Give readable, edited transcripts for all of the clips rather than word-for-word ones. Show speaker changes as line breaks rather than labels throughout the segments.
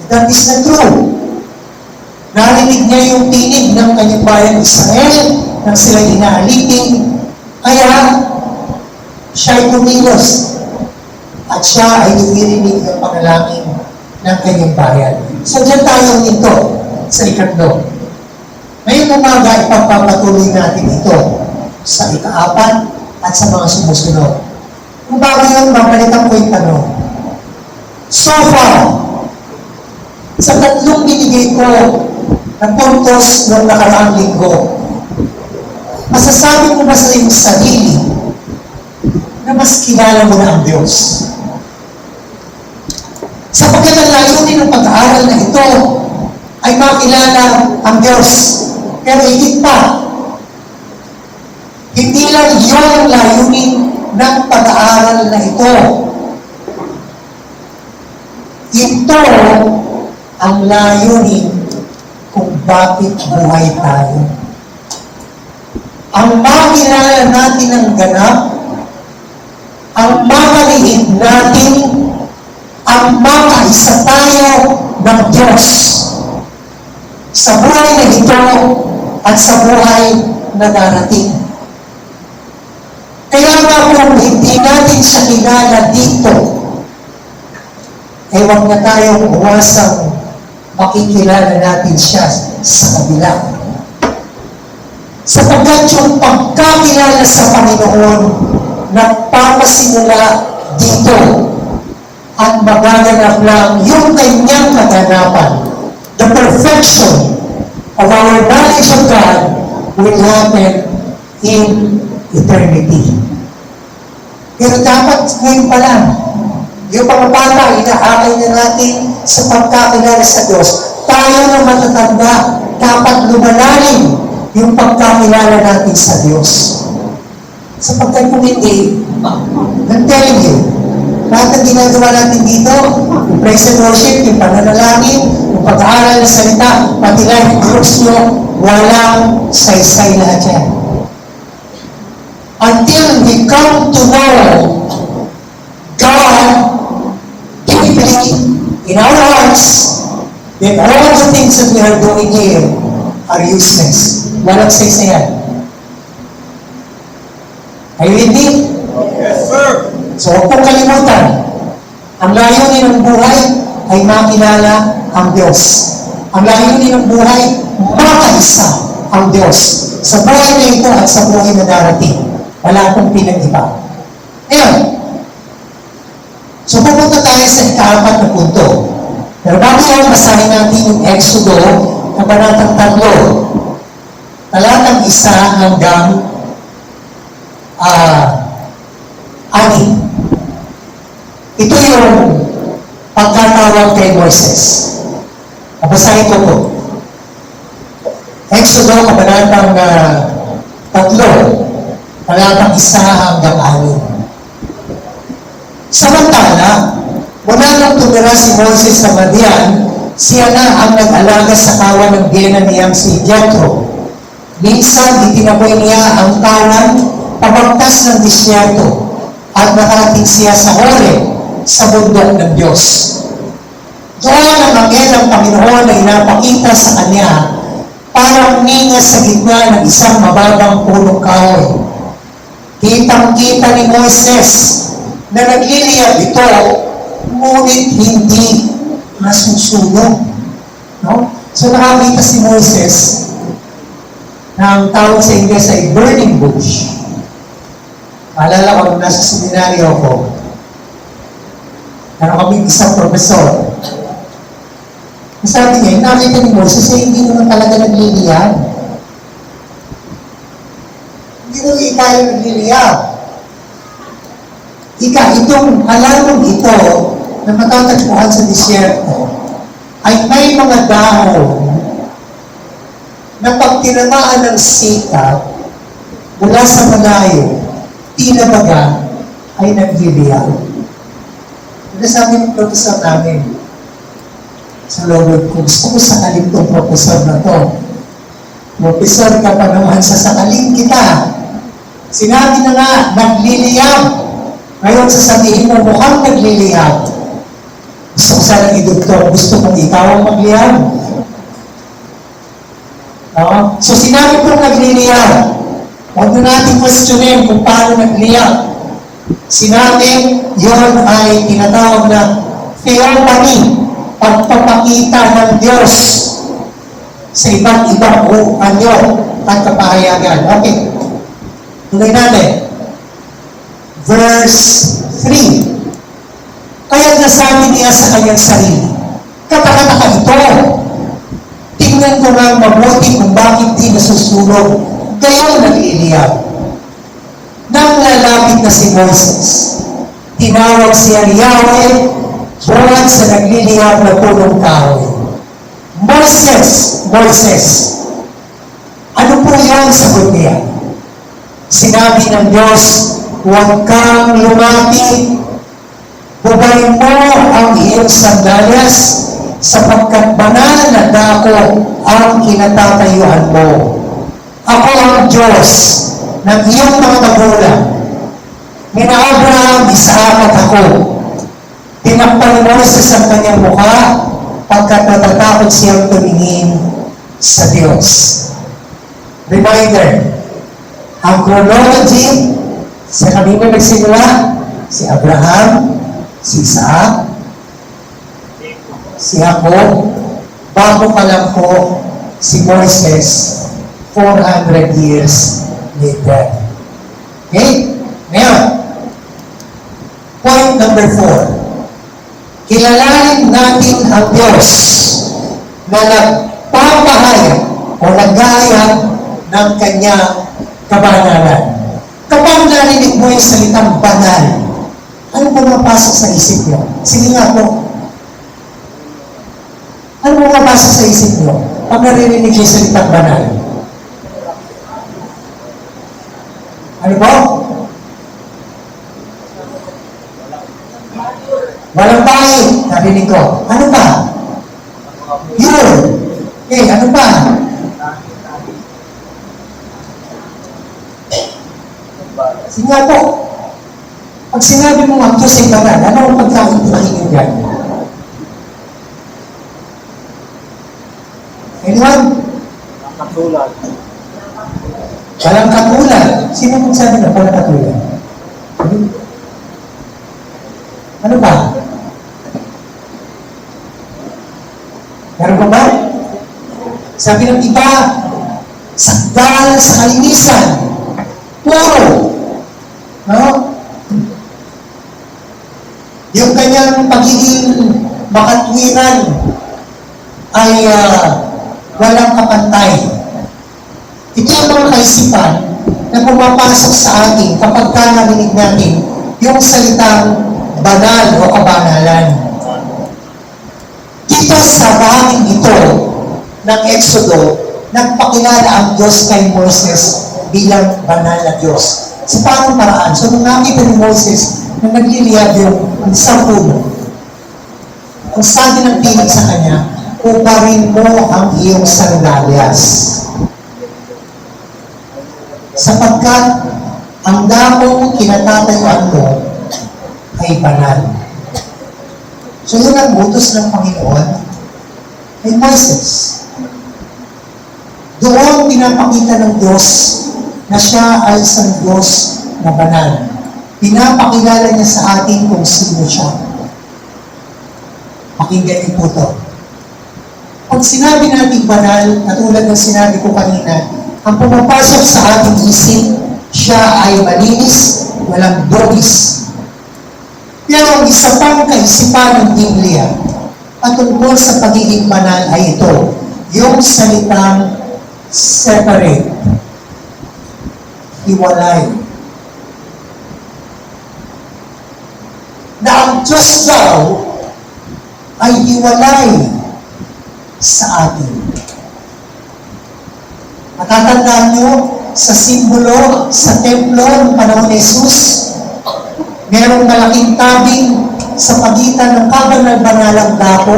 That is the truth. Narinig niya yung tinig ng kanyang bayan Israel nang sila inaalipin. Kaya, siya'y kumilos. At siya ay dumirinig ng panalangin ng kanyang bayan. So, dyan tayo nito sa ikatlo. Ngayong umaga, ipagpapatuloy natin ito sa ika-4 at sa mga sumusunod. Kung bago yun, babalitan ko yung tanong. So far, sa tatlong binigay ko na puntos ng nakaraang linggo, masasabi mo ba sa iyong sarili na mas kilala mo na ang Diyos? Sapagkat ang layunin ng pag-aaral na ito ay makilala ang Diyos. Pero higit pa, hindi lang yun ang layunin ng pag-aaral na ito. Ito ang layunin kung bakit buhay tayo. Ang makilala natin ang ganap, ang makaliit natin, ang makaisa tayo ng Diyos sa buhay na ito at sa buhay na darating. Kaya nga kung hindi natin siya kilala dito, eh huwag na tayong uwasang makikilala natin siya sa kabila. Sapagkat yung pagkakilala sa Panginoon nagpapasimula dito at magaganap lang yung kanyang kaganapan. The perfection of our knowledge of God will happen in eternity. Pero dapat ngayon pa lang, yung mga bata, inaakay na natin sa pagkakilala sa Diyos. Tayo na matatanda, dapat lumalalim yung pagkakilala natin sa Diyos. Sapagkat kung hindi, I'm telling you, lahat ng ginagawa natin dito, yung praise and worship, yung pananalangin, yung pag-aaral ng salita, pati life groups nyo, walang saysay lahat yan. Until we come to know God deeply in our hearts, then all the things that we are doing here are useless. Walang saysayan. Are you with me?
Yes, sir.
So, huwag pong kalimutan, ang layunin ng buhay ay makilala ang Diyos. Ang layunin ng buhay, makaisa ang Diyos. Sa buhay na ito at sa buhay na darating, wala akong pinag-iba. Ngayon, so pupunta tayo sa ika-4 na punto. Pero bago yan, basahin natin yung Exodo, kabanatang 3, talatang 1 hanggang 6. Ito yung pagkatawag kay Moises. Babasahin ko po. Exodo, kabanatang 3, talatang 1 hanggang 6. Samantala, mula nang tumira si Moses sa Madian, siya na ang nag-alaga sa kawan ng biyenan niyang si Jethro. Minsan, itinaboy niya ang kawan pabagtas ng disyerto at nakarating siya sa Horeb, sa bundok ng Diyos. Doon ang anghel ng Panginoon na inapakita sa kanya parang ninga sa gitna ng isang mababang punong kahoy. Kitang-kita ni Moises na nagliliyab ito, ngunit hindi nasusunog. No? So nakakita si Moises na ang tawag sa Ingles ay burning bush. Maalala ko, nung nasa seminaryo ko, meron kami isang profesor. Sabi niya, nakita ni Moses, hindi naman talaga nagliliyab. Hindi naman tayo nagliliyab. Itong halaman ito na matatagpuan sa disyerto ay may mga dahon na pag tinamaan ng sikap mula sa malayo, tila baga ay nagliliyab. Sabi ng professor namin sa loob ko, gusto ko sakaling itong professor na to. Professor ka pa naman sa sakaling kita. Sinabi na nga, nagliliyab. Ngayon sasabihin mo, mukhang nagliliyab. Gusto ko sana idugtong, gusto kong ikaw ang magliyab. No? So sinabi kong nagliliyab. Huwag na natin questionin kung paano nagliyab. Sinabi, yon ay tinatawag na theophany, pagpapakita ng Diyos sa iba't ibang anyo at kapahayagan. Okay. Tuloy natin. Verse 3. Kaya nasabi niya sa kanyang sarili, katakataka ito. Tingnan ko nga mabuti kung bakit di nasusulog. Kayo nagliliyab. Nang lalapit na si Moses, tinawag siya ni Yahweh buwan sa nagliliyab na punong kahoy. Moses, Moses. Ano po yan? Sagot niya. Sinabi ng Diyos, huwag kang lumapit. Bubayin mo ang iyong sandalyas sapagkat banal na dako ang kinatatayuan mo. Ako ang Diyos ng iyong mga magulang. Nina Abraham, Isaac at ako. Tinakpan ni Moses ang kanyang mukha pagkat natatakot siyang tumingin sa Diyos. Reminder, ang chronology, sa kanina nagsimula, si Abraham, si Isaac, si Jacob, bago pa lang po si Moses, 400 years later. Okay? Ngayon, point number 4. Kilalanin natin ang Diyos na nagpapahayag o nag-aayag ng kanyang kabanalan. Kapag narinig mo yung salitang banal, ano pumapasok sa isip mo? Sige nga po. Ano pumapasok sa isip mo pag narinig yung salitang banal? Ano po? Walang bahay, narinig ko. Ano pa? Pure. Okay, ano pa? Sige nga po. Pag sinabi mo ang Diyos ay banal, ano ang pagkakaintindihin dyan? Anyone?
Katulad.
Walang katulad. Sino mong sabi na walang katulad? Ano ba? Meron pa ba? Sabi ng iba, sagdal sa kalinisan. Puro. No? Yung kanyang pagiging makatwiran ay walang kapantay. Ito ang mga kaisipan na pumapasok sa atin kapag narinig natin yung salitang banal o kabanalan. Dito sa bahaging ito ng Exodo, nagpakilala ang Diyos kay Moses bilang banal na Diyos. Sa paanong paraan? So, nung nakita ni Moses na nagliliyab yung isang puno, ang sabi ng tinig sa kanya, uparin mo ang iyong sandalyas. Sapagkat ang dakong kinatatayuan mo ay banal. So yun ang utos ng Panginoon kay Moses. Doon pinapakita ng Diyos na siya ay isang Diyos na banal. Pinapakilala niya sa atin kung sino siya. Pakinggan niyo po ito. Pag sinabi natin banal, katulad ng sinabi ko kanina, ang pumapasok sa ating isip, siya ay malinis, walang dogis. Pero ang isa pang kaisipan ng Biblia patungkol sa pagiging banal ay ito, yung salitang separate, hiwalay. Na ang Diyos daw ay hiwalay sa atin. Matatandaan nyo sa simbolo, sa templo ng panahon ni Jesus, merong malaking tabing sa pagitan ng kabanal-banalang dako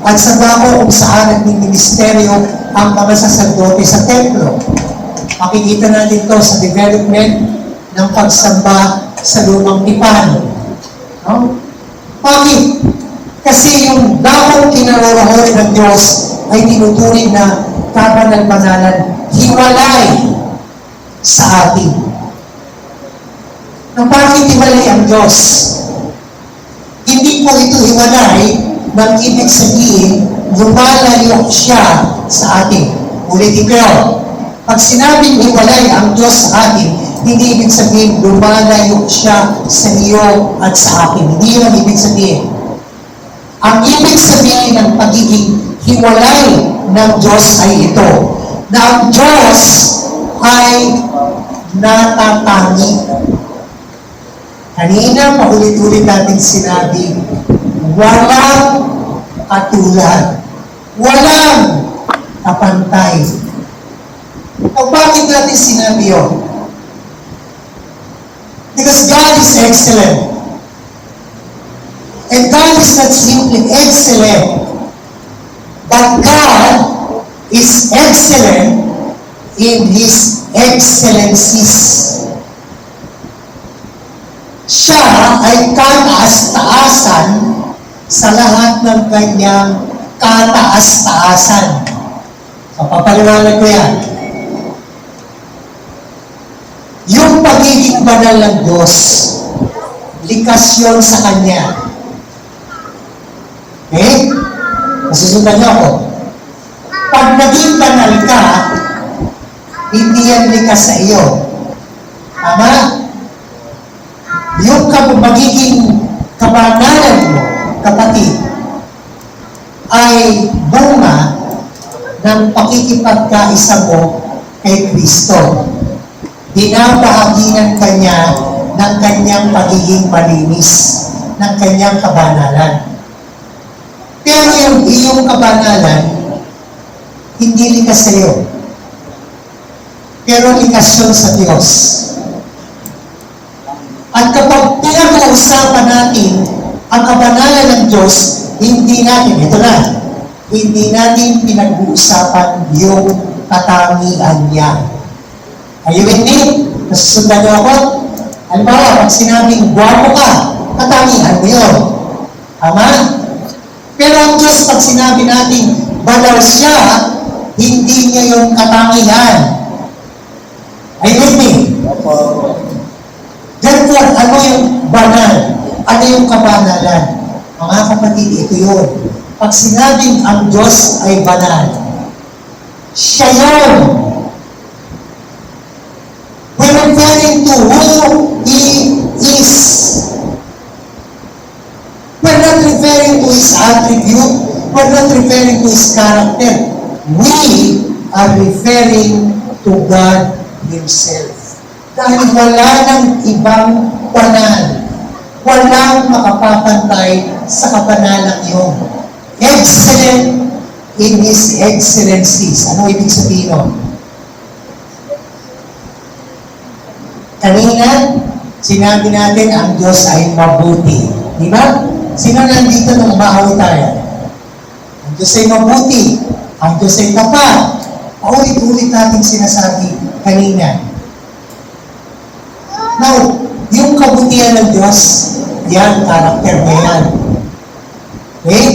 at sa dako kung saan nagmimisteryo ang mga saserdote sa templo. Makikita natin ito sa development ng pagsamba sa lumang tipan. No? Bakit? Kasi yung dakong kinaroroonan ng Diyos ay tinuturing na kabanal-banalan, hiwalay sa atin. Na bakit hiwalay ang Diyos? Hindi po ito hiwalay ng ibig sabihin, lumalayo siya sa atin. Ulitin ko yun. Pag sinabing hiwalay ang Diyos sa atin, hindi ibig sabihin lumalayo siya sa iyo at sa akin. Hindi yun ang ibig sabihin. Ang ibig sabihin ng pagiging hiwalay ng Diyos ay ito, na ang Diyos ay natatangi. Kanina, paulit-ulit natin sinabi, walang katulad, walang kapantay. O bakit natin sinabi yun? Because God is excellent. And God is not simply excellent, but God is excellent in His excellencies. Siya ay kataas-taasan sa lahat ng kanyang kataas-taasan. So, papaliwanag ko yan. Yung pagiging banal ng Diyos, likas yun sa Kanya. Okay? Masusundan niyo ako. Pag naging banal ka, hindi yan likas sa iyo. Tama? Yung magiging kabanalan mo, kapatid, ay bunga ng pakikipagkaisa mo kay Kristo. Binabahaginan kanya ng kanyang pagiging malinis, ng kanyang kabanalan. Pero yung iyong kabanalan, hindi likas sa iyo. Pero likas yun sa Diyos. At kapag pinag-uusapan natin ang kabanalan ng Diyos, hindi natin, ito na, hindi natin pinag-uusapan yung katangian niya. Are you with me? Nasusundan niyo ako? Halimbawa, pag sinabing guwapo ka, katangian mo yun. Tama? Pero ang Diyos, pag sinabi natin, banal siya, hindi niya yung katangian. Are you with me? Therefore, ano yung banal? Ano yung kabanalan? Mga kapatid, ito yun. Pag sinabing ang Diyos ay banal, siya yun. We're referring to who He is. We're not referring to His attribute. We're not referring to His character. We are referring to God Himself. Dahil wala ng ibang banal. Walang makapapantay sa kabanalang yun. Excellent in His excellencies. Ano ibig sabihin nun? Kanina, sinabi natin ang Diyos ay mabuti. Di ba? Sino nandito nung umahaw tayo? Ang Diyos ay mabuti. Ang Diyos ay tapat. Paulit-ulit natin sinasabi kanina. Now, yung kabutihan ng Diyos, yan, karakter niya yan. Okay?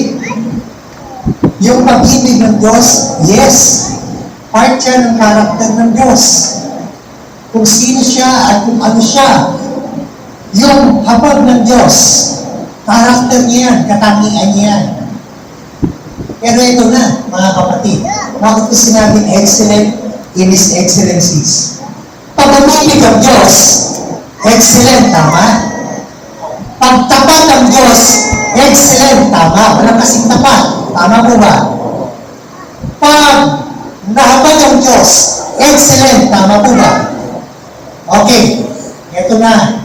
Yung pag-ibig ng Diyos, yes, part yan ng karakter ng Diyos. Kung sino siya at kung ano siya. Yung habag ng Diyos, karakter niya yan, katangian niya yan. Pero ito na, mga kapatid, bakit ko sinabing excellent in His excellencies? Pag-ibig ang Diyos, excellent, tama? Pagtapat ang Diyos, excellent, tama? Walang kasing tapat, tama po ba? Pag nahabag ang Diyos, excellent, tama po ba? Okay, eto na.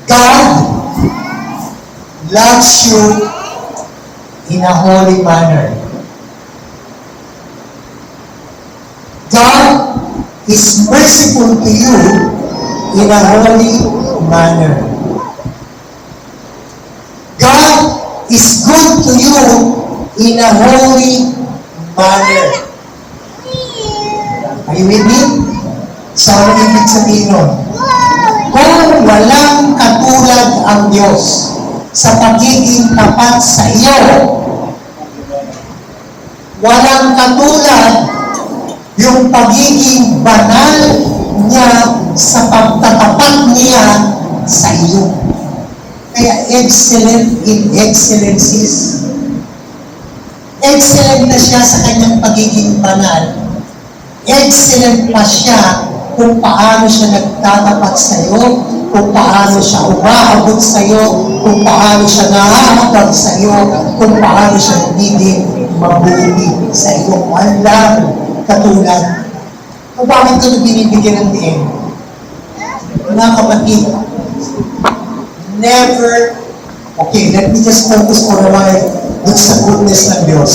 God loves you in a holy manner. God is merciful to you in a holy manner. God is good to you in a holy manner. Are you with me? So, ano ibig sabihin nun? Kung walang katulad ang Diyos sa pagiging tapat sa iyo, walang katulad yung pagiging banal niya sa pagtatapat niya sa iyo. Kaya excellent in excellencies. Excellent na siya sa kanyang pagiging banal. Excellent pa siya kung paano siya nagtatapat sa iyo, kung paano siya umaabot sa iyo, kung paano siya nakakapag sa iyo, kung paano siya nagiging mabuti sa iyo. Walang katulad. Kung bakit ito binibigyan ng diin? Mga kapatid, never, okay, let me just focus for a while dun sa goodness ng Diyos.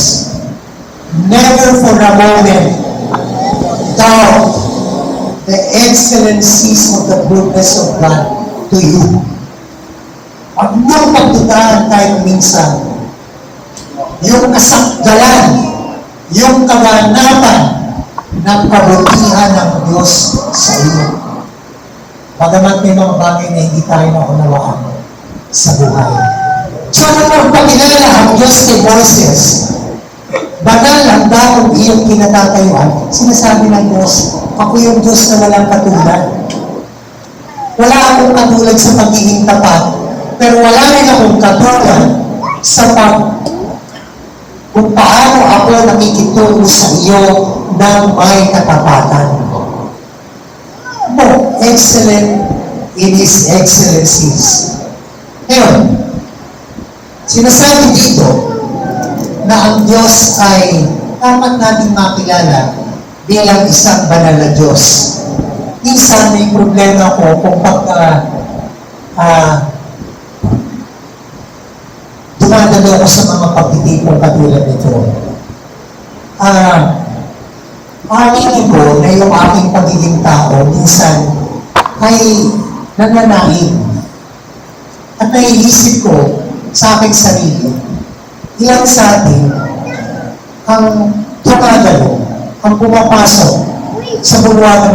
Never for a moment doubt the excellencies of the goodness of God to you. Huwag mong pagdudahan kahit minsan yung kasakdalan, yung kaganapan ng kabutihan ng Diyos sa iyo. Bagamat may mga bagay na hindi tayo naunawaan sa buhay. So, nung magpakilala ang Diyos kay Moses, banal ang daong iyong kinatatayuan, sinasabi ng Diyos, ako yung Diyos na walang katulad. Wala akong katulad sa pagiging tapat, pero wala rin akong katulad sa kung paano ako nakikitungo sa iyo ng may katapatan. Mo, excellent in His excellencies. Ngayon, sinasabi dito na ang Diyos ay dapat nating makilala bilang isang banal na Diyos. Minsan may problema ko kung dumadalo ako sa mga pagtitipong katulad nito. Aminin ko na yung aking pagiging tao minsan ay nananahid. At naiisip ko sa aking sarili, ilan sa atin ang tumadalo, ang pumapasok sa bulwagan